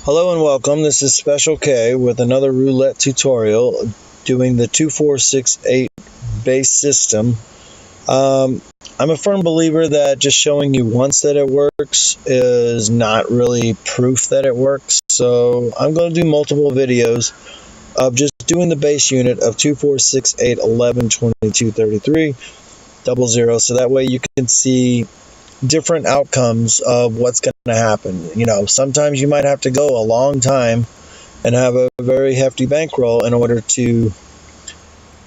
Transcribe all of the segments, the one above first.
Hello and welcome. This is Special K with another roulette tutorial doing the 2468 base system. I'm a firm believer that just showing you once that it works is not really proof that it works. So I'm going to do multiple videos of just doing the base unit of 2468 11 22 33 00, so that way you can see different outcomes of what's going to happen. You know, sometimes you might have to go a long time and have a very hefty bankroll in order to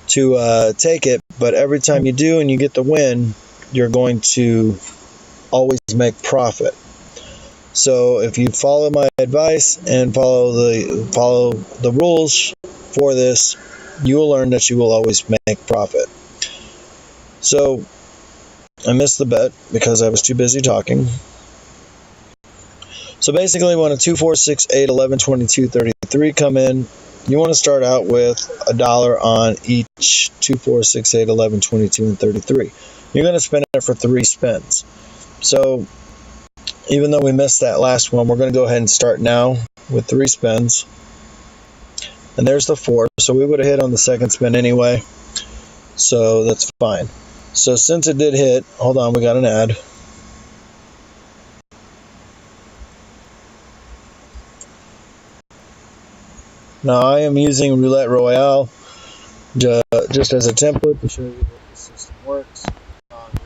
take it, but every time you do and you get the win, you're going to always make profit. So if you follow my advice and follow the rules for this, you will learn that you will always make profit. So I missed the bet because I was too busy talking. So basically, when a 2, 4, 6, 8, 11, 22, 33 come in, you want to start out with $1 on each 2, 4, 6, 8, 11, 22, and 33. You're going to spin it for 3 spins. So even though we missed that last one, we're going to go ahead and start now with 3 spins. And there's the 4, so we would have hit on the second spin anyway, so that's fine. So since it did hit, hold on, we got an ad. Now I am using Roulette Royale just as a template to show you that the system works. You're more than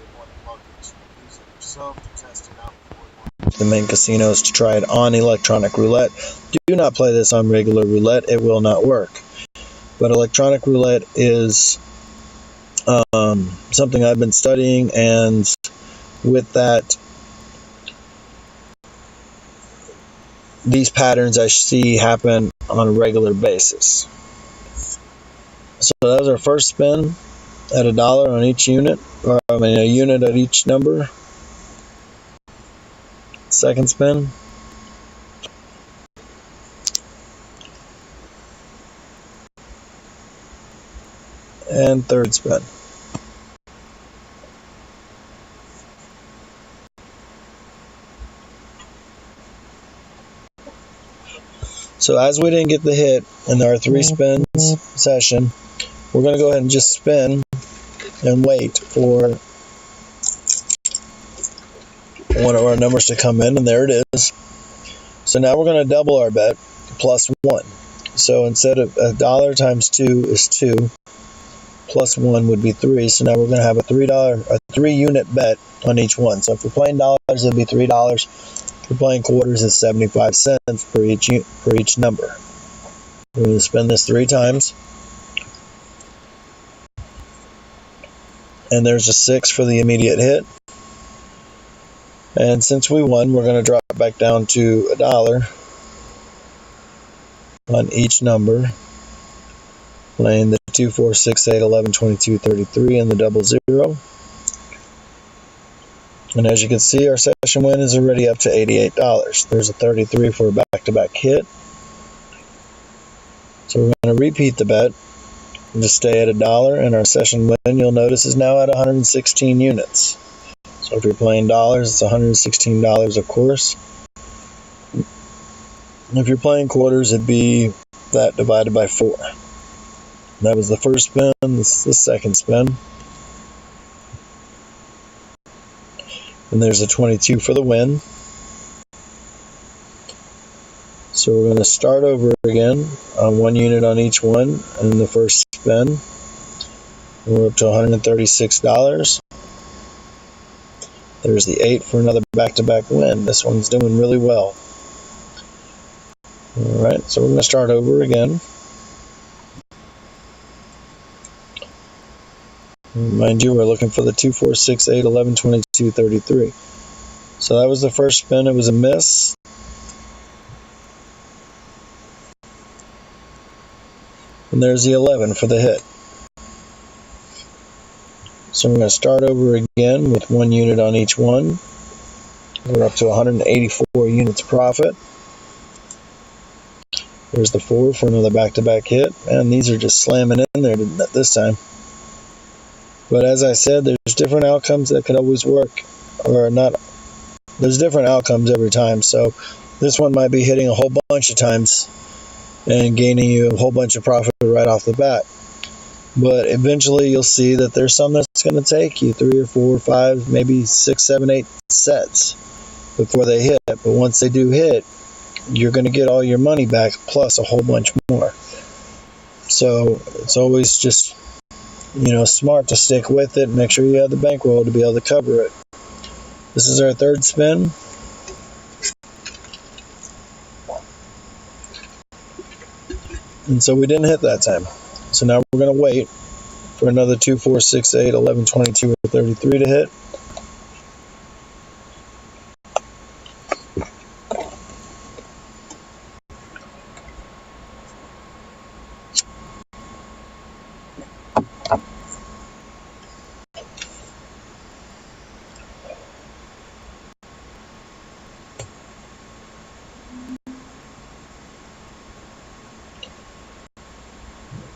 welcome to use it yourself to test it out before you want the main casinos to try it on electronic roulette. Do not play this on regular roulette, it will not work. But electronic roulette is something I've been studying, and with that, these patterns I see happen on a regular basis. So that was our first spin at $1 on each unit, or a unit at each number. Second spin. And third spin. So as we didn't get the hit in our 3 spins session, we're going to go ahead and just spin and wait for one of our numbers to come in, and there it is. So now we're going to double our bet, plus 1. So instead of $1 times 2 is 2, plus 1 would be 3. So now we're going to have a 3 unit bet on each one. So if we're playing dollars, it'll be $3. If we're playing quarters, it's 75 cents per each number. We're going to spin this 3 times. And there's a 6 for the immediate hit. And since we won, we're going to drop back down to $1 on each number, playing the 2, 4, 6, 8, 11, 22, 33, and the 00. And as you can see, our session win is already up to $88. There's a 33 for a back-to-back hit. So we're going to repeat the bet and just stay at $1, and our session win, you'll notice, is now at 116 units. So if you're playing dollars, it's $116, of course. And if you're playing quarters, it'd be that divided by 4. That was the first spin. This is the second spin. And there's a 22 for the win. So we're going to start over again on 1 unit on each one in the first spin. And we're up to $136. There's the 8 for another back-to-back win. This one's doing really well. Alright, so we're going to start over again. Mind you, we're looking for the 2, 4, 6, 8, 11, 22, 33. So that was the first spin. It was a miss. And there's the 11 for the hit. So we're going to start over again with 1 unit on each one. We're up to 184 units profit. There's the 4 for another back-to-back hit. And these are just slamming in there this time. But as I said, there's different outcomes that could always work, or not. There's different outcomes every time. So This one might be hitting a whole bunch of times and gaining you a whole bunch of profit right off the bat. But eventually you'll see that there's some that's going to take you 3 or 4 or 5, maybe 6, 7, 8 sets before they hit. But once they do hit, you're going to get all your money back plus a whole bunch more. So it's always just, smart to stick with it and make sure you have the bankroll to be able to cover it. This is our third spin. And so we didn't hit that time. So now we're going to wait for another 2, 4, 6, 8, 11, 22, or 33 to hit.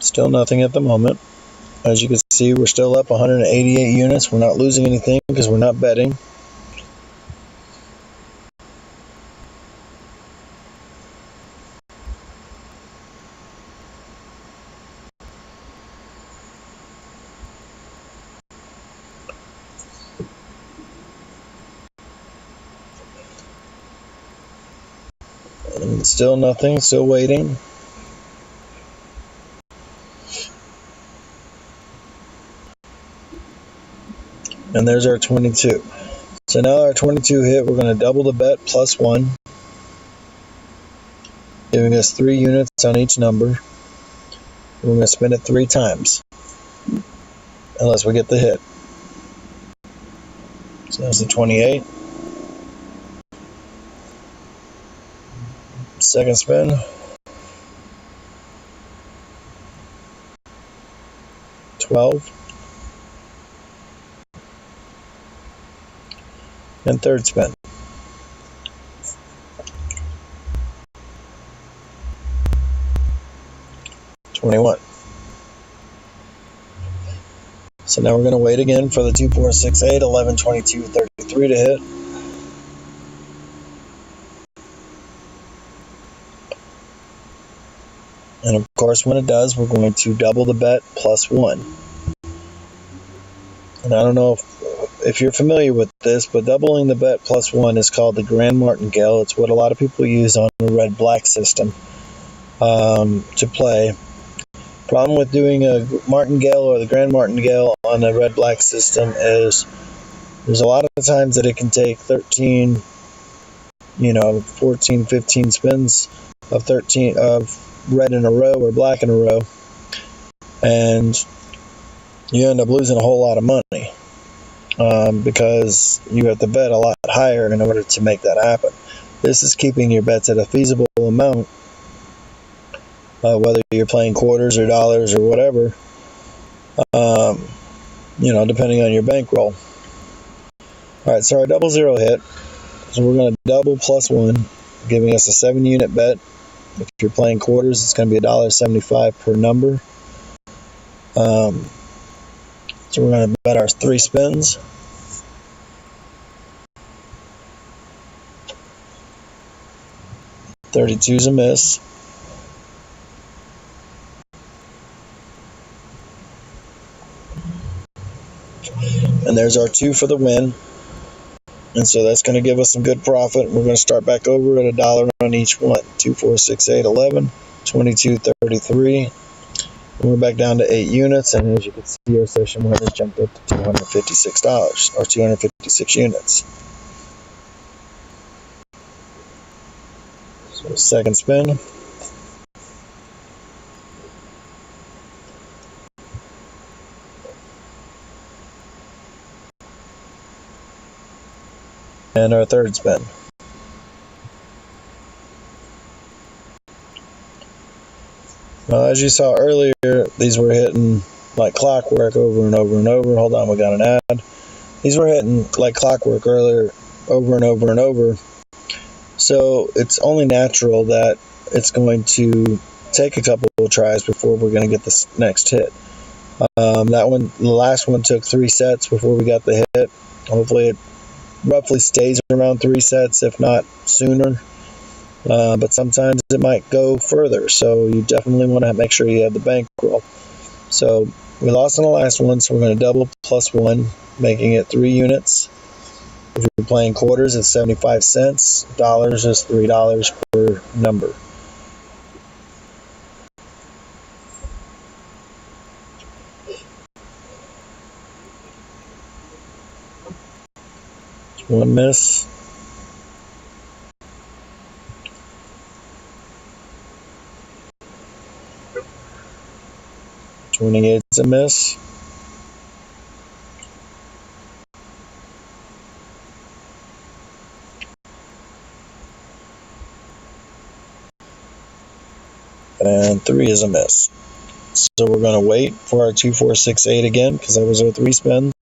Still nothing at the moment. As you can see, we're still up 188 units. We're not losing anything because we're not betting. And still nothing, still waiting. And there's our 22. So now our 22 hit, we're going to double the bet plus 1, giving us 3 units on each number. And we're going to spin it 3 times, unless we get the hit. So that's the 28. Second spin. $12. And third spin. $21. So now we're going to wait again for the 2, 4, 6, 8, 11, 22, 33 to hit. And of course, when it does, we're going to double the bet plus 1. And I don't know if you're familiar with this, but doubling the bet plus 1 is called the Grand Martingale. It's what a lot of people use on the red-black system to play. Problem with doing a martingale or the Grand Martingale on the red-black system is there's a lot of times that it can take 13, 14, 15 spins of red in a row or black in a row, and you end up losing a whole lot of money. Because you have to bet a lot higher in order to make that happen. This is keeping your bets at a feasible amount, whether you're playing quarters or dollars or whatever, depending on your bankroll. Alright, so our double zero hit. So we're going to double plus 1, giving us a 7-unit bet. If you're playing quarters, it's going to be $1.75 per number. So we're going to bet our 3 spins. $32's a miss. And there's our 2 for the win. And so that's going to give us some good profit. We're going to start back over at $1 on each one. 2, 4, 6, 8, 11, 22, 33. And we're back down to 8 units. And as you can see, our session winner jumped up to $256, or 256 units. So second spin. And our third spin. Well, as you saw earlier, these were hitting like clockwork over and over and over. Hold on, we got an ad. These were hitting like clockwork earlier, over and over and over. So it's only natural that it's going to take a couple of tries before we're going to get this next hit. The last one took 3 sets before we got the hit. Hopefully it roughly stays around 3 sets, if not sooner. but sometimes it might go further, so you definitely want to make sure you have the bankroll. So we lost on the last one, so we're going to double plus 1, making it 3 units. If you're playing quarters, it's 75 cents. Dollars is $3 per number. One miss. 28's a miss. And 3 is a miss. So we're going to wait for our 2, 4, 6, 8 again, because that was our 3 spins.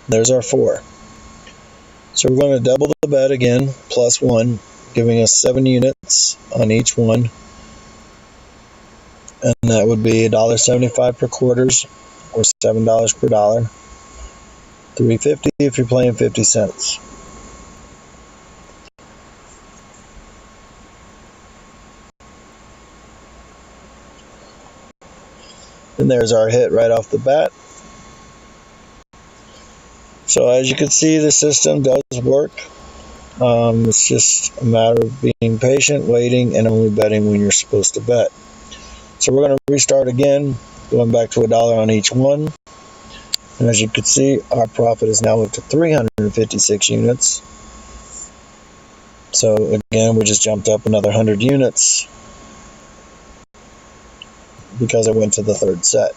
There's our 4. So we're going to double the bet again, plus 1, giving us 7 units on each one. And that would be $1.75 per quarters, or $7 per dollar. $3.50 if you're playing 50 cents. And there's our hit right off the bat. So as you can see, the system does work. It's just a matter of being patient, waiting, and only betting when you're supposed to bet. So we're going to restart again, going back to $1 on each one. And as you can see, our profit is now up to 356 units. So again, we just jumped up another 100 units because it went to the 3rd set.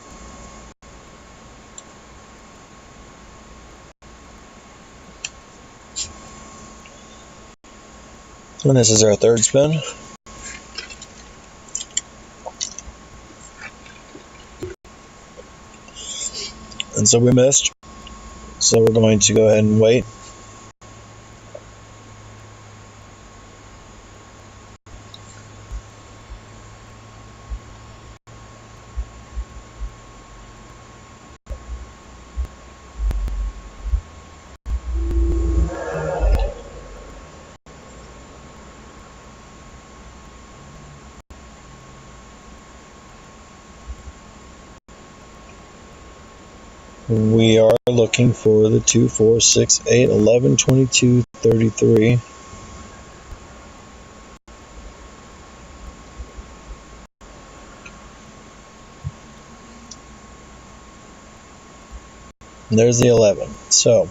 And this is our 3rd spin. And so we missed. So we're going to go ahead and wait. We are looking for the 2, 4, 6, 8, 11, 22, 33. And there's the 11. So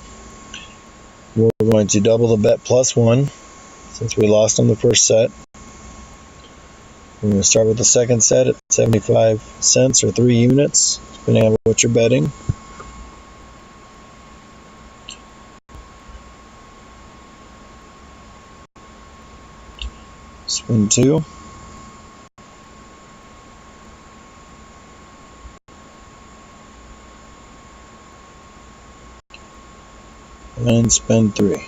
we're going to double the bet plus 1 since we lost on the first set. We're going to start with the second set at 75 cents or 3 units, depending on what you're betting. Spin 2. And spin 3.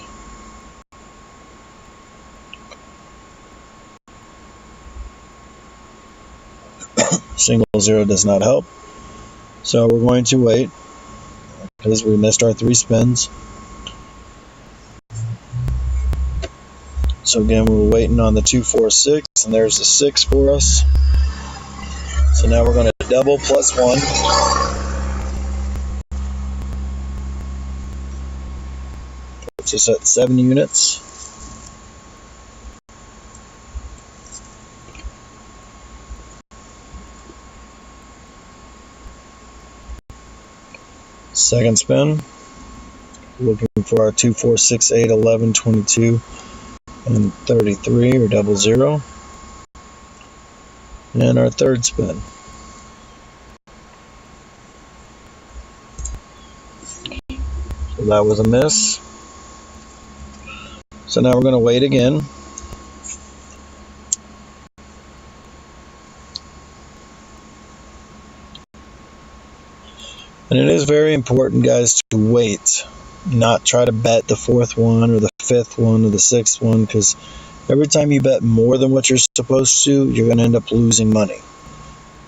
Single 0 does not help. So we're going to wait because we missed our 3 spins. So again, we're waiting on the 2, 4, 6, and there's the 6 for us. So now we're going to double plus 1. Puts us at 7 units. Second spin. Looking for our 2, 4, 6, 8, 11, 22, and 33 or 00. And our third spin. So that was a miss. So now we're going to wait again. And it is very important, guys, to wait. Not try to bet the 4th one or the 5th one or the 6th one, because every time you bet more than what you're supposed to, you're going to end up losing money.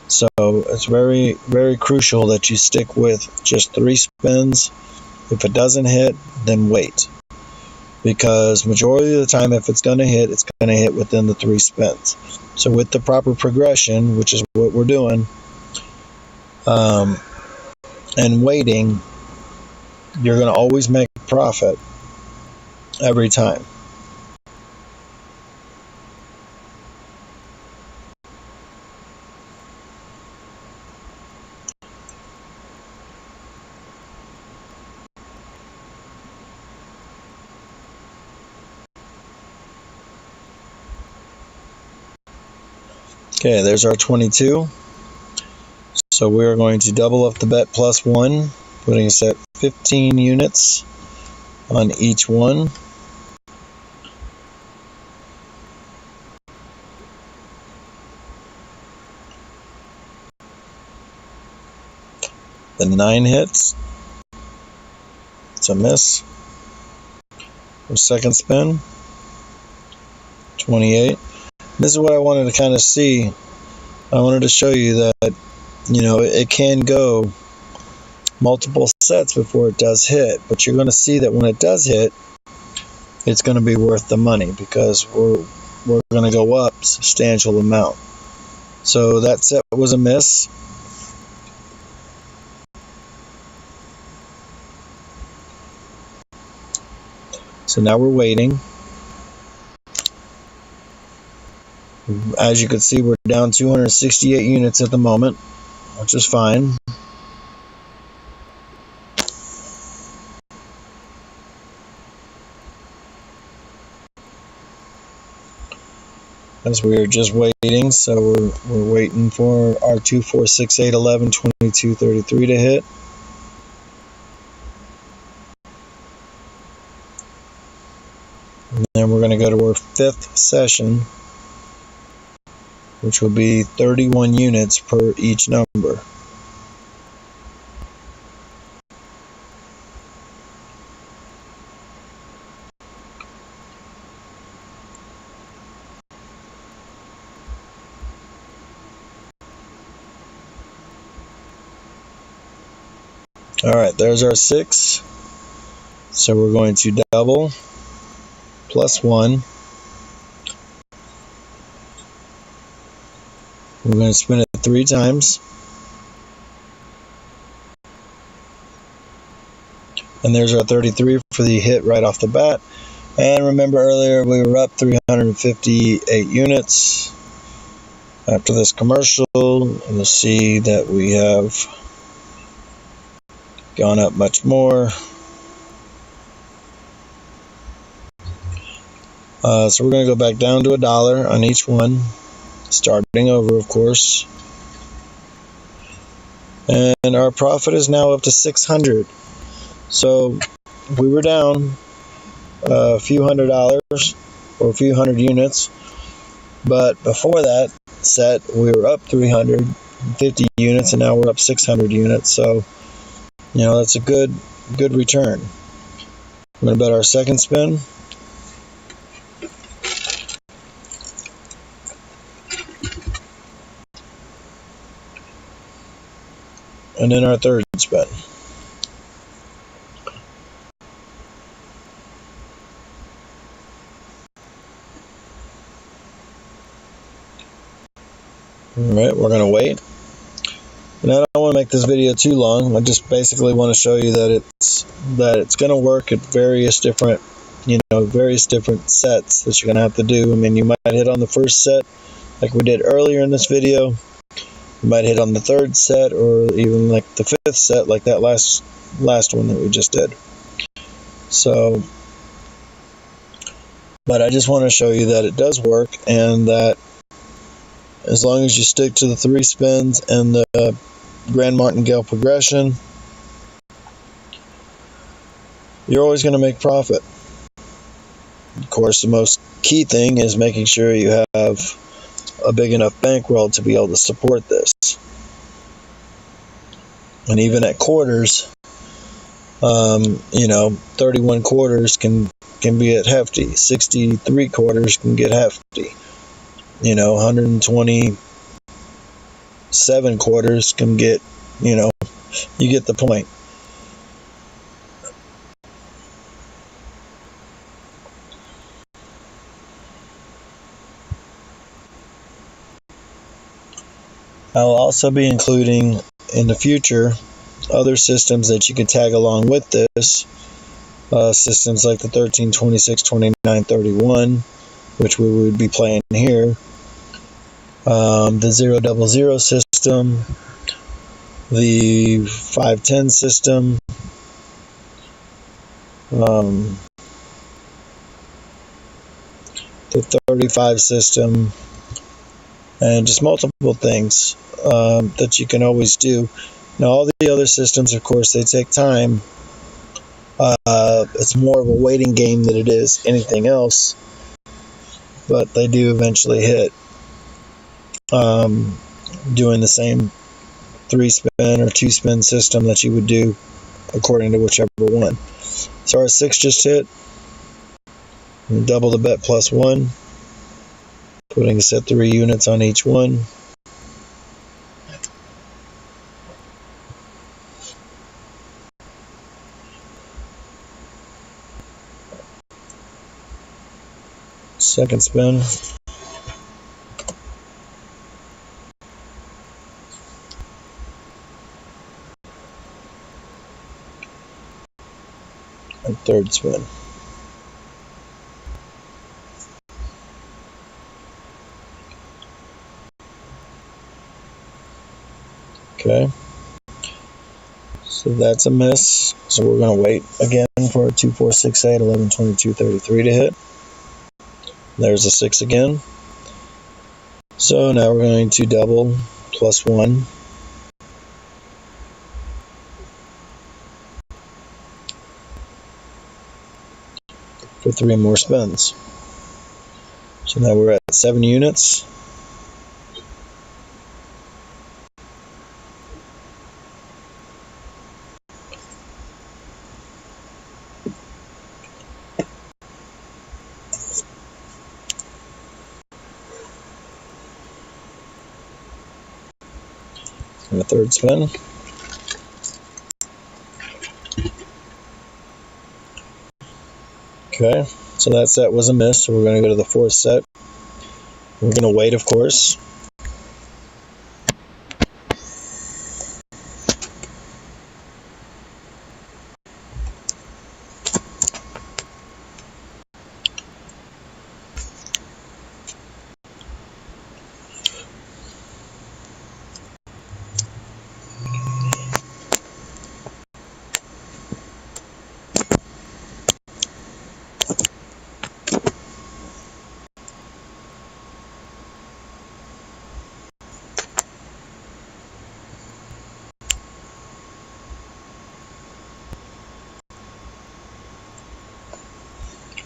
So it's very, very crucial that you stick with just 3 spins. If it doesn't hit, then wait. Because majority of the time, if it's going to hit, it's going to hit within the 3 spins. So with the proper progression, which is what we're doing, and waiting, you're going to always make profit every time. Okay, there's our 22. So we're going to double up the bet plus 1, putting us at 15 units on each one. The 9 hits. It's a miss. Our second spin, 28. This is what I wanted to kind of see. I wanted to show you that, it can go multiple sets before it does hit, but you're going to see that when it does hit, it's going to be worth the money because we're going to go up a substantial amount. So that set was a miss. So now we're waiting. As you can see, we're down 268 units at the moment, which is fine. As we're just waiting, so we're waiting for our 2, 4, 6, 8, 11, 22, 33 to hit. And then we're going to go to our 5th session, which will be 31 units per each number. Alright, there's our 6. So we're going to double plus 1. We're going to spin it 3 times. And there's our 33 for the hit right off the bat. And remember earlier we were up 358 units. After this commercial, you'll see that we have gone up much more. So we're going to go back down to $1 on each one, starting over, of course. And our profit is now up to 600. So we were down a few $100s or a few hundred units, but before that set we were up 350 units, and now we're up 600 units. So that's a good return. I'm going to bet our second spin. And then our third spin. Alright, we're going to wait. And I don't want to make this video too long. I just basically want to show you that it's going to work at various different sets that you're going to have to do. I mean, you might hit on the first set like we did earlier in this video. You might hit on the third set, or even like the 5th set, like that last one that we just did. So, but I just want to show you that it does work, and that as long as you stick to the 3 spins and the Grand Martingale progression, you're always going to make profit. Of course, the most key thing is making sure you have a big enough bankroll to be able to support this. And even at quarters, 31 quarters can be at hefty. 63 quarters can get hefty. 127 quarters can get, you get the point. I'll also be including in the future other systems that you can tag along with this. Systems like the 13, 26, 29, 31, which we would be playing here. The 000 system, the 510 system, the 35 system, and just multiple things that you can always do. Now, all the other systems, of course, they take time. It's more of a waiting game than it is anything else, but they do eventually hit. Doing the same 3-spin or 2-spin system that you would do according to whichever one. So our 6 just hit. Double the bet plus 1, putting us at 3 units on each one. Second spin. And third spin. Okay. So that's a miss. So we're going to wait again for 2, 4, 6, 8, 11, 22, 33 to hit. There's a 6 again. So now we're going to double plus 1. For 3 more spins. So now we're at 7 units. And a third spin. Okay, so that set was a miss, so we're going to go to the fourth set. We're going to wait, of course.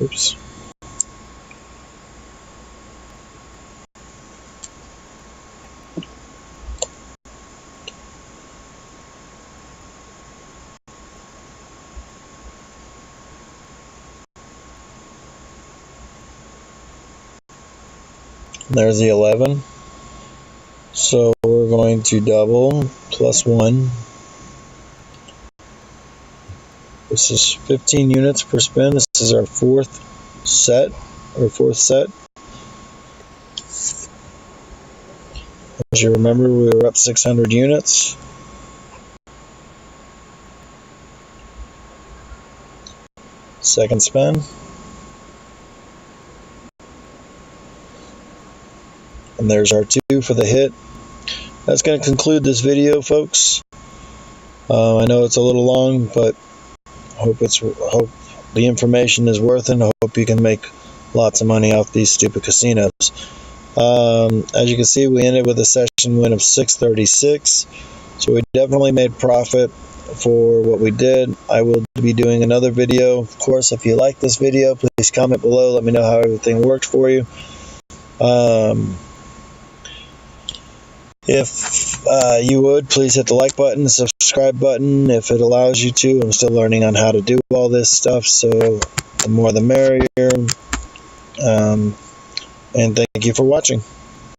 Oops. There's the 11. So we're going to double plus 1. This is 15 units per spin. This is our fourth set. As you remember, we were up 600 units. Second spin. And there's our 2 for the hit. That's going to conclude this video, folks. I know it's a little long, but hope the information is worth it. I hope you can make lots of money off these stupid casinos. As you can see, we ended with a session win of 636. So we definitely made profit for what we did. I will be doing another video. Of course, if you like this video, please comment below. Let me know how everything worked for you. If you would please hit the like button, the subscribe button if it allows you to. I'm still learning on how to do all this stuff, so the more the merrier. And thank you for watching.